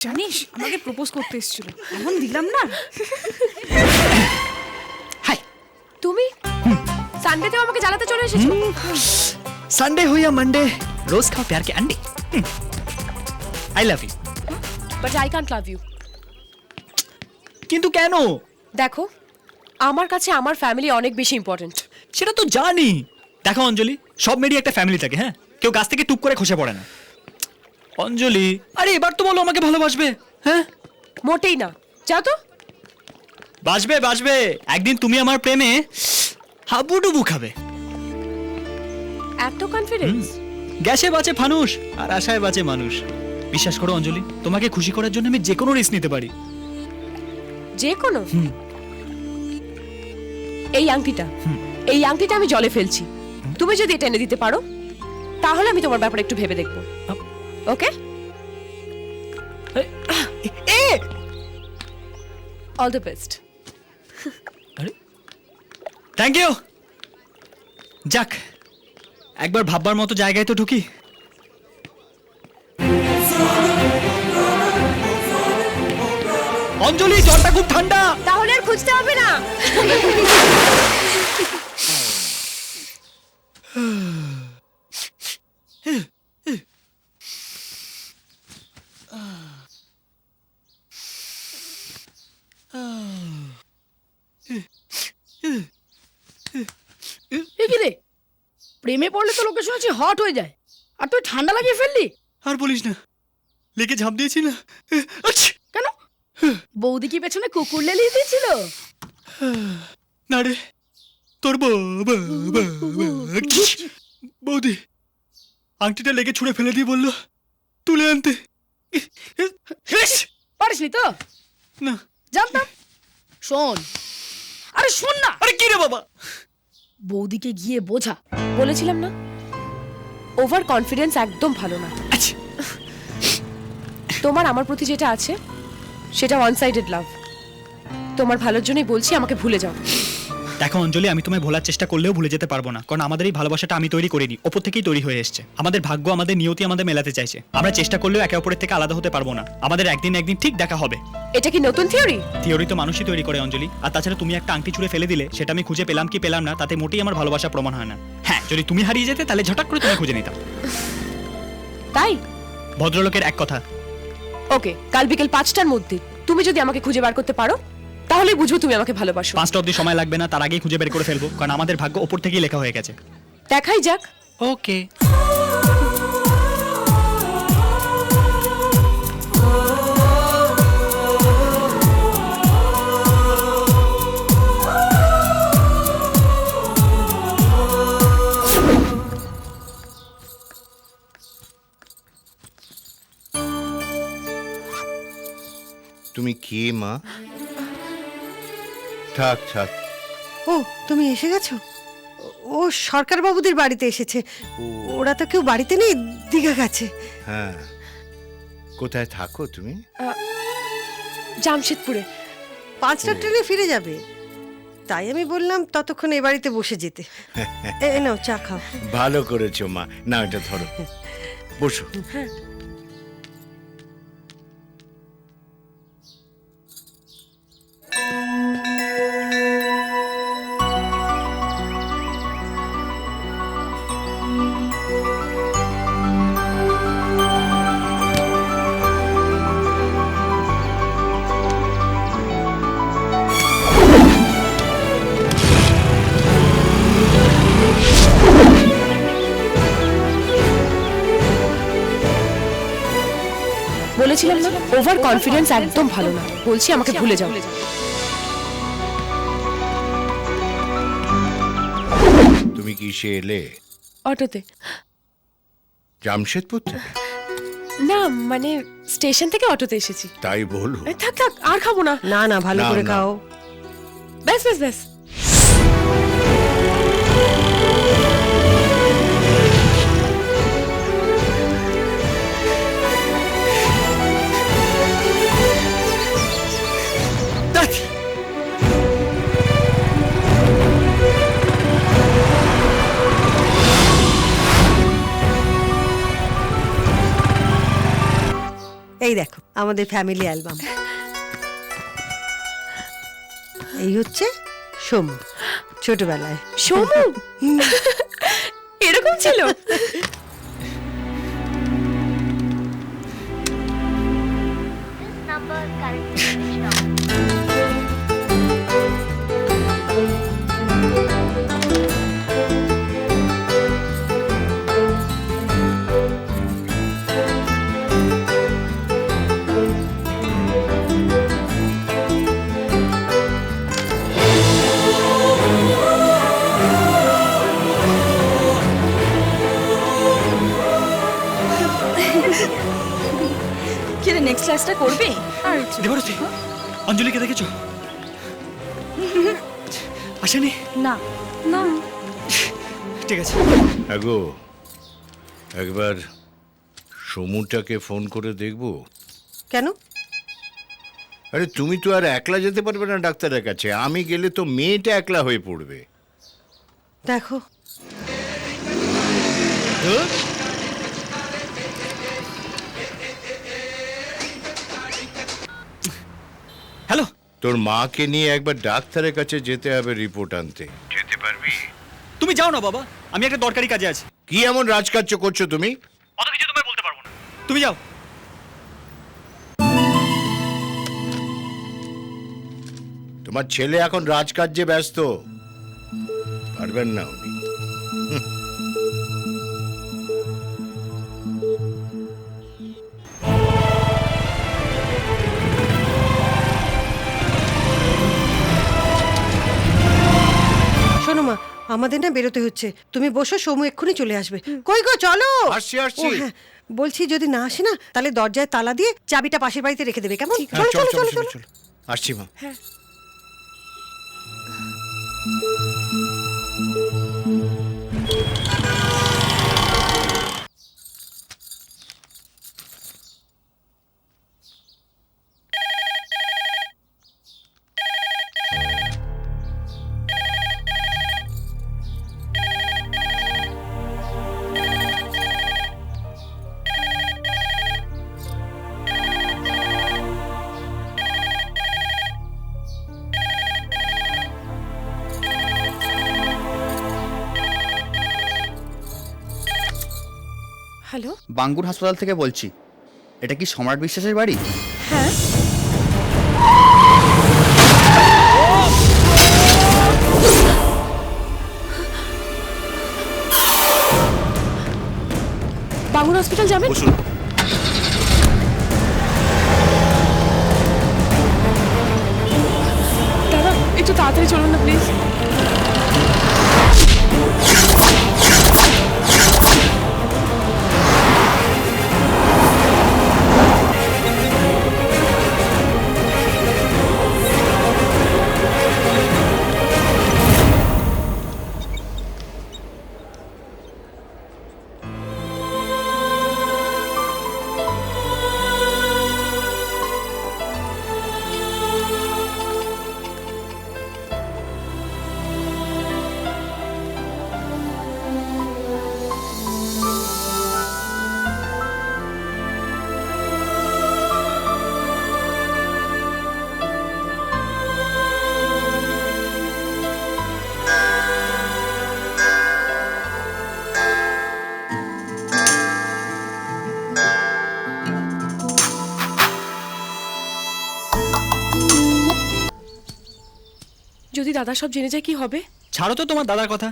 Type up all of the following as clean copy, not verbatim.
জানিস আমাকে প্রপোজ করতে এসেছিল, এমন দিলাম না। হাই, তুমি সানডেতেও আমাকে জ্বালাতে চলে এসেছো। संडे हो या मंडे, रोज खाओ प्यार के अंडे। I love you. But I can't love you. কিন্তু কেন? দেখো, আমার কাছে আমার ফ্যামিলি অনেক বেশি ইম্পর্টেন্ট। সেটা তো জানি। দেখো অঞ্জলি, সব মেয়েরই একটা ফ্যামিলি থাকে, হ্যাঁ? কেউ গাছ থেকে টুক করে খসে পড়ে না। অঞ্জলি, আরে এবার তো বলো আমাকে ভালোবাসবে, হ্যাঁ? মোটেই না, যাও তো। বাসবে বাসবে, একদিন তুমি আমার প্রেমে হাবুডুবু খাবে। এত কনফিডেন্স? গ্যাসে বাঁচে ফানুস আর আশায় বাঁচে মানুষ। বিশ্বাস করো অঞ্জলি, তোমাকে খুশি করার জন্য আমি যে কোনো রিস্ক নিতে পারি। যে কোনো? এই আংটিটা আমি জলে ফেলছি। তুমি যদি এটা এনে দিতে পারো তাহলে আমি তোমার ব্যাপারে একটু ভেবে দেখবো। Okay? All the best. Thank you. যাক, একবার ভাববার মতো জায়গায় তো ঢুকি। অঞ্জলি, জলটা খুব ঠান্ডা। তাহলে আর খুঁজতে হবে না। কি রে, প্রেমে পড়লে তো লোকে শুনেছি হট হয়ে যায়, আর তুই ঠান্ডা লাগিয়ে ফেললি। আর বলিস না, লেকে ঝাঁপ দিয়েছি না। কেন, বৌদি কি পেছনে কুকুর লেলিয়ে দিয়েছিল? না রে, তোর বৌদি আংটিটা লেগে ছুঁড়ে ফেলে দিয়ে বললো তুলে আনতে। পারিসনি তো? না, জানতাম। শোন, আরে শোন না। আরে কি রে বাবা, বৌদিকে গিয়ে বোঝা। বলেছিলাম না, ওভার কনফিডেন্স একদম ভালো না। আচ্ছা, তোমার আমার প্রতি যেটা আছে সেটা ওয়ান সাইডেড লাভ। তোমার ভালোর জন্যই বলছি, আমাকে ভুলে যাও। দেখো অঞ্জলি, আমি তোমায় ভোলার চেষ্টা করলেও ভুলে যেতে পারবো না, কারণ আমাদের এই ভালোবাসাটা আমি তৈরি করিনি, ওপর থেকেই তৈরি হয়ে এসেছে। আমাদের ভাগ্য, আমাদের নিয়তি আমাদের মেলাতে চাইছে। আমরা চেষ্টা করলেও একে অপরের থেকে আলাদা হতে পারবো না। আমাদের একদিন একদিন ঠিক দেখা হবে। এটা কি নতুন থিওরি? থিওরি তো মানুষই তৈরি করে অঞ্জলি। আর তাছাড়া তুমি একটা আংটি ছুঁড়ে ফেলে দিলে, সেটা আমি খুঁজে পেলাম কি পেলাম না তাতে মোটেই আমার ভালোবাসা প্রমাণ হয় না। হ্যাঁ, যদি তুমি হারিয়ে যেতে তাহলে ঝটাক করে তুমি খুঁজে নিতাম। তাই ভদ্রলোকের এক কথা। ওকে, কাল বিকেল 5টার মধ্যে তুমি যদি আমাকে খুঁজে বার করতে পারো তাহলে বুঝবো তুমি আমাকে ভালোবাসো। 5টা অবধি সময় লাগবে না, তার আগেই খুঁজে বের করে ফেলবো, কারণ আমাদের ভাগ্য ওপর থেকেই লেখা হয়ে গেছে। দেখাই যাক। ওকে। তুমি কে মা? থাক থাক। ও, তুমি এসে গেছো? ও সরকার বাবুদের বাড়িতে এসেছে। ওরা তো কেউ বাড়িতে নেই, দীঘা গেছে। হ্যাঁ, কোথায় থাকো তুমি? জামশেদপুরে। 5টা ট্রেনে ফিরে যাবে, তাই আমি বললাম ততক্ষণ এ বাড়িতে বসে যেতে। নাও চা খাও। ভালো করেছো মা, না এটা ধরো, বসো। বলেছিলাম না, ওভার কনফিডেন্স একদম ভালো না। বলছি আমাকে ভুলে যাও। তুমি কিসে এলে? অটোতে। জামশেদপুর থেকে? না মানে স্টেশন থেকে অটোতে এসেছি। তাই বলো। থাক থাক, আর খাবো না। না না, ভালো না, করে না। খাও। ব্যাস ব্যাস ব্যাস। এই দেখো আমাদের ফ্যামিলি অ্যালবাম। এই হচ্ছে সোমু ছোটবেলায়। সোমু এরকম ছিল? number currently switched off. কি রে নেক্সট ক্লাসটা করবে? দেবরতী, অঞ্জলিকে দেখেছো? আসেনি? না না, ঠিক আছে। আগো একবার সমুটাকে ফোন করে দেখবো। কেন? আরে তুমি তো আর একলা যেতে পারবে না ডাক্তারের কাছে, আমি গেলে তো মেয়েটা একলা হয়ে পড়বে। দেখো হ্যালো, তোর মাকে নিয়ে একবার ডাক্তারের কাছে যেতে হবে রিপোর্ট আনতে। যেতে পারবি? তুমি যাও না বাবা, আমি একটা দরকারি কাজে আছি। কি এমন রাজকার্য করছো তুমি? অত কিছু তোমায় বলতে পারবো না, তুমি যাও। তোমার ছেলে এখন রাজকার্যে ব্যস্ত, পারবেন না উনি। শোনো মা, আমাদের না বেরোতে হচ্ছে, তুমি বসো, সোমু এক্ষুনি চলে আসবে। কই গো, চলো। আসছি, আসছি। ও হ্যাঁ, বলছি যদি না আসে না তাহলে দরজায় তালা দিয়ে চাবিটা পাশের বাড়িতে রেখে দেবে, কেমন? হ্যাঁ, চলো চলো চলো চলো। আসছি মা। হ্যালো, বাঙ্গুর হাসপাতাল থেকে বলছি। এটা কি সম্রাট বিশ্বাসের বাড়ি? হ্যাঁ। বাঙ্গুর হসপিটাল যাবেন? দাদা একটু তাড়াতাড়ি চলুন না প্লিজ। যদি দাদা সব জেনে যায় কি হবে? ছাড়ো তো তোমার দাদার কথা।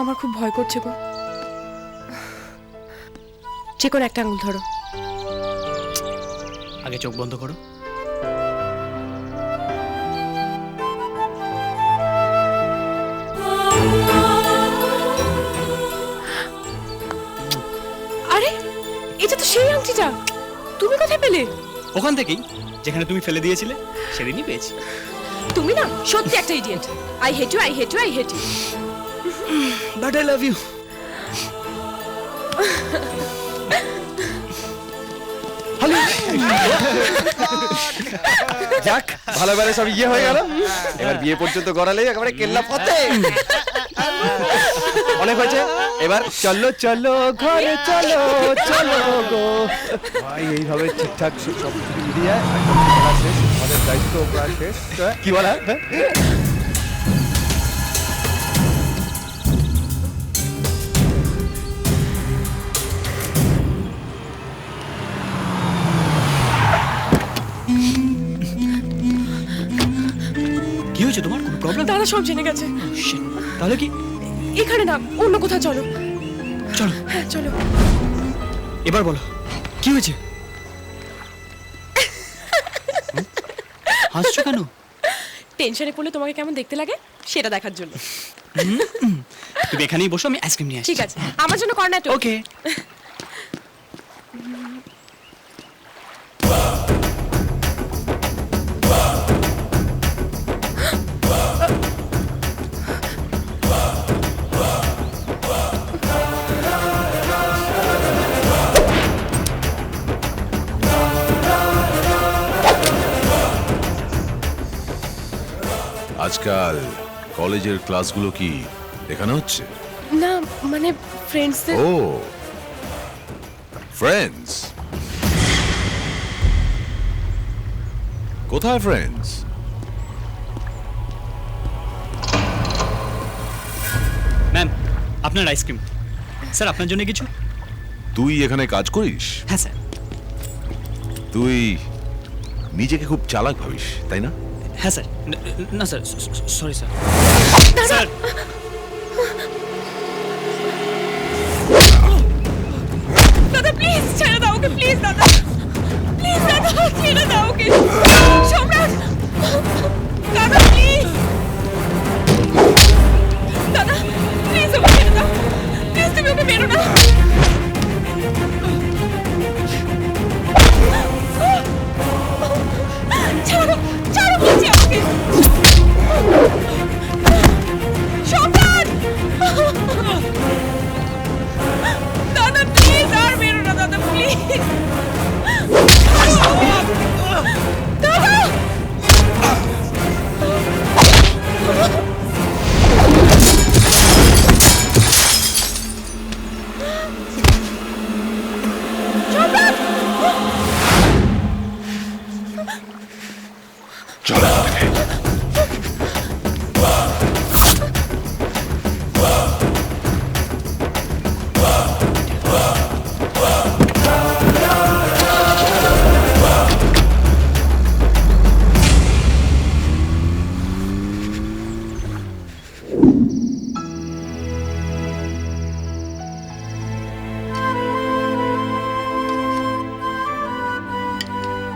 আমার খুব ভয় করছে গো। যে কোনো একটা আঙুল ধরো। আগে চোখ বন্ধ করো। আরে এটা তো সেই আংটিটা, তুমি কোথায় পেলে? ওখান থেকেই, যেখানে তুমি ফেলে দিয়েছিলে সেদিনই পেয়েছি। তুমি না সত্যি একটা idiot. I hate you, I hate you, I hate you. But I love you. যাক, ভালো বেলা সব ইয়ে হয়ে গেল। এবার বিয়ে পর্যন্ত গড়ালেই একেবারে কেল্লা ফতে। অনেক হয়েছে, এবার চলো চলো ঘরে চলো চলো গো। ভাই এইভাবে ঠিকঠাক সব কিছু মিলিয়ে একদম খেলা শেষ, আমাদের দায়িত্ব প্রায় শেষ। কি বলা? কি হয়েছে তোমার? কোনো প্রবলেম? দাদা সব জেনে গেছে। তাহলে কি? এখানে না, অন্য কোথাও চলো। চলো। হ্যাঁ চলো। এবার বলো কি হয়েছে? হাসছো কেন? টেনশনে পড়লে তোমাকে কেমন দেখতে লাগে সেটা দেখার জন্য। তুমি এখানেই বসো, আমি আইসক্রিম নিয়ে আসছি। ঠিক আছে, আমার জন্য কর্নাটো। ওকে। আজকাল কলেজের ক্লাসগুলো কি দেখানো হচ্ছে? না মানে ফ্রেন্ডসদের। ও ফ্রেন্ডস, কোথায় ফ্রেন্ডস? ম্যাম, আপনার আইসক্রিম। স্যার, আপনার জন্য কিছু? তুই এখানে কাজ করিস? হ্যাঁ স্যার। তুই নিজেকে খুব চালাক ভাবিস, তাই না? হ্যাঁ স্যার। না স্যার, সরি স্যার। স্যার, দাদা প্লিজ ছেড়ে দাও ওকে, প্লিজ দাদা, প্লিজ দাদা ছেড়ে দাও ওকে। সম্রাট, দাদা প্লিজ, দাদা প্লিজ ওকে ছেড়ে দাও, প্লিজ তুমি ওকে বেরো না। ছাড়ো, ছাড়ো বলছি আমাকে। সম্রাট, দাদা প্লিজ আর বেরো না দাদা, প্লিজ দাদা। চল এখান থেকে।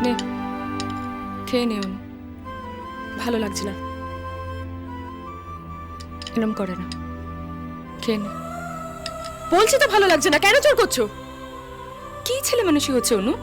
নে খেয়ে নেও। ভালো লাগছে না। এরম করে না, খেয়ে নে। বলছি তো ভালো লাগছে না, কেন জোর করছো? কি ছেলে মানুষই হচ্ছে অনু?